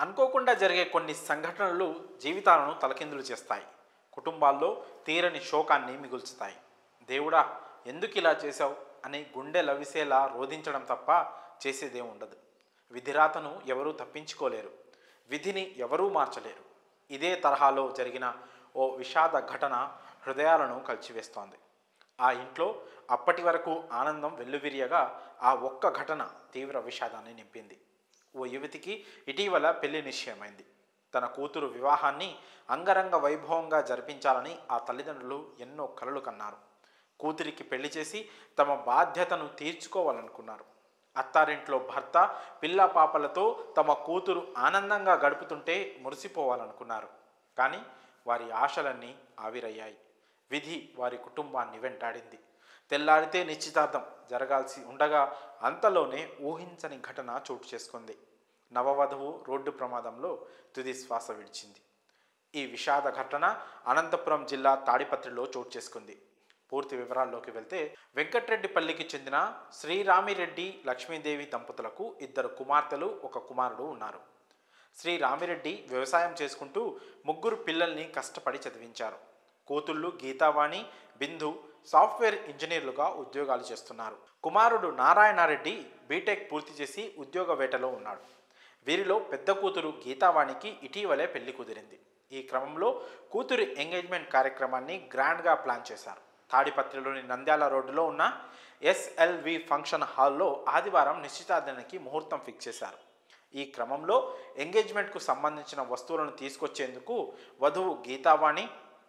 అనుకోకుండా జరిగే కొన్ని సంఘటనలు జీవితాలను తలకిందులు చేస్తాయి. కుటుంబాల్లో తీరని శోకాన్ని మిగుల్చుతాయి. దేవుడా, ఎందుకు ఇలా చేశావు అని గుండె లవిసేలా రోధించడం తప్ప చేసేదే ఉండదు. విధిరాతను ఎవరూ తప్పించుకోలేరు. విధిని ఎవరూ మార్చలేరు. ఇదే తరహాలో జరిగిన ఓ విషాద ఘటన హృదయాలను కలిచివేస్తోంది. ఆ ఇంట్లో అప్పటి వరకు ఆనందం వెల్లువిరియగా ఆ ఒక్క ఘటన తీవ్ర విషాదాన్ని నింపింది. ఓ యువతికి ఇటీవల పెళ్లి నిశ్చయమైంది. తన కూతురు వివాహాన్ని అంగరంగ వైభవంగా జరిపించాలని ఆ తల్లిదండ్రులు ఎన్నో కలలు కన్నారు. కూతురికి పెళ్లి చేసి తమ బాధ్యతను తీర్చుకోవాలనుకున్నారు. అత్తారింట్లో భర్త పిల్ల పాపలతో తమ కూతురు ఆనందంగా గడుపుతుంటే మురిసిపోవాలనుకున్నారు. కానీ వారి ఆశలన్నీ ఆవిరయ్యాయి. విధి వారి కుటుంబాన్ని వెంటాడింది. తెల్లారితే నిశ్చితార్థం జరగాల్సి ఉండగా అంతలోనే ఊహించని ఘటన చోటు చేసుకుంది. నవవధువు రోడ్డు ప్రమాదంలో తుది శ్వాస విడిచింది. ఈ విషాద ఘటన అనంతపురం జిల్లా తాడిపత్రిలో చోటు చేసుకుంది. పూర్తి వివరాల్లోకి వెళ్తే, వెంకట్రెడ్డిపల్లికి చెందిన శ్రీరామిరెడ్డి లక్ష్మీదేవి దంపతులకు 2 కుమార్తెలు 1 కుమారుడు ఉన్నారు. శ్రీరామిరెడ్డి వ్యవసాయం చేసుకుంటూ 3 పిల్లల్ని కష్టపడి చదివించారు. కూతుళ్ళు గీతావాణి, బిందు సాఫ్ట్వేర్ ఇంజనీర్లుగా ఉద్యోగాలు చేస్తున్నారు. కుమారుడు నారాయణరెడ్డి బీటెక్ పూర్తి చేసి ఉద్యోగ వేటలో ఉన్నాడు. వీరిలో పెద్ద కూతురు గీతావాణికి ఇటీవలే పెళ్లి కుదిరింది. ఈ క్రమంలో కూతురి ఎంగేజ్మెంట్ కార్యక్రమాన్ని గ్రాండ్గా ప్లాన్ చేశారు. తాడిపత్రిలోని నంద్యాల రోడ్డులో ఉన్న SLV ఫంక్షన్ హాల్లో ఆదివారం నిశ్చితార్థానికి ముహూర్తం ఫిక్స్ చేశారు. ఈ క్రమంలో ఎంగేజ్మెంట్కు సంబంధించిన వస్తువులను తీసుకొచ్చేందుకు వధువు గీతావాణి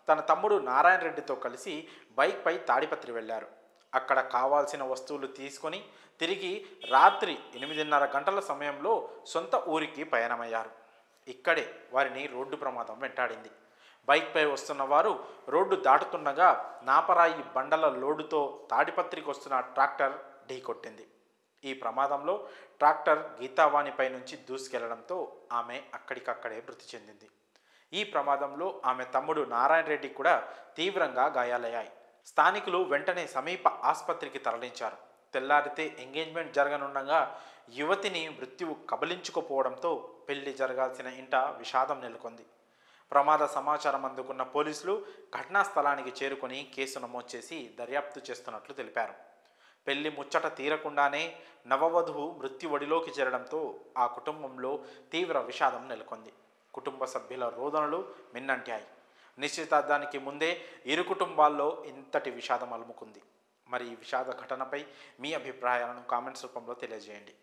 తన తమ్ముడు నారాయణ రెడ్డితో కలిసి బైక్పై తాడిపత్రి వెళ్లారు. అక్కడ కావాల్సిన వస్తువులు తీసుకొని తిరిగి రాత్రి 8:30 గంటల సమయంలో సొంత ఊరికి పయనమయ్యారు. ఇక్కడే వారిని రోడ్డు ప్రమాదం వెంటాడింది. బైక్పై వస్తున్న వారు రోడ్డు దాటుతుండగా నాపరాయి బండల లోడుతో తాడిపత్రికి వస్తున్న ట్రాక్టర్ ఢీకొట్టింది. ఈ ప్రమాదంలో ట్రాక్టర్ గీతావాణిపై నుంచి దూసుకెళ్లడంతో ఆమె అక్కడికక్కడే మృతి చెందింది. ఈ ప్రమాదంలో ఆమె తమ్ముడు నారాయణ రెడ్డి కూడా తీవ్రంగా గాయాలయ్యాయి. స్థానికులు వెంటనే సమీప ఆసుపత్రికి తరలించారు. తెల్లారితే ఎంగేజ్మెంట్ జరగనుండగా యువతిని మృత్యువు కబలించుకుపోవడంతో పెళ్లి జరగాల్సిన ఇంట విషాదం నెలకొంది. ప్రమాద సమాచారం అందుకున్న పోలీసులు ఘటనా స్థలానికి చేరుకొని కేసు నమోదు చేసి దర్యాప్తు చేస్తున్నట్లు తెలిపారు. పెళ్లి ముచ్చట తీరకుండానే నవవధువు మృత్యు ఒడిలోకి చేరడంతో ఆ కుటుంబంలో తీవ్ర విషాదం నెలకొంది. కుటుంబ సభ్యుల రోదనలు మిన్నంటాయి. నిశ్చితార్థానికి ముందే ఇరు కుటుంబాల్లో ఇంతటి విషాదం అలుముకుంది. మరి ఈ విషాద ఘటనపై మీ అభిప్రాయాలను కామెంట్స్ రూపంలో తెలియజేయండి.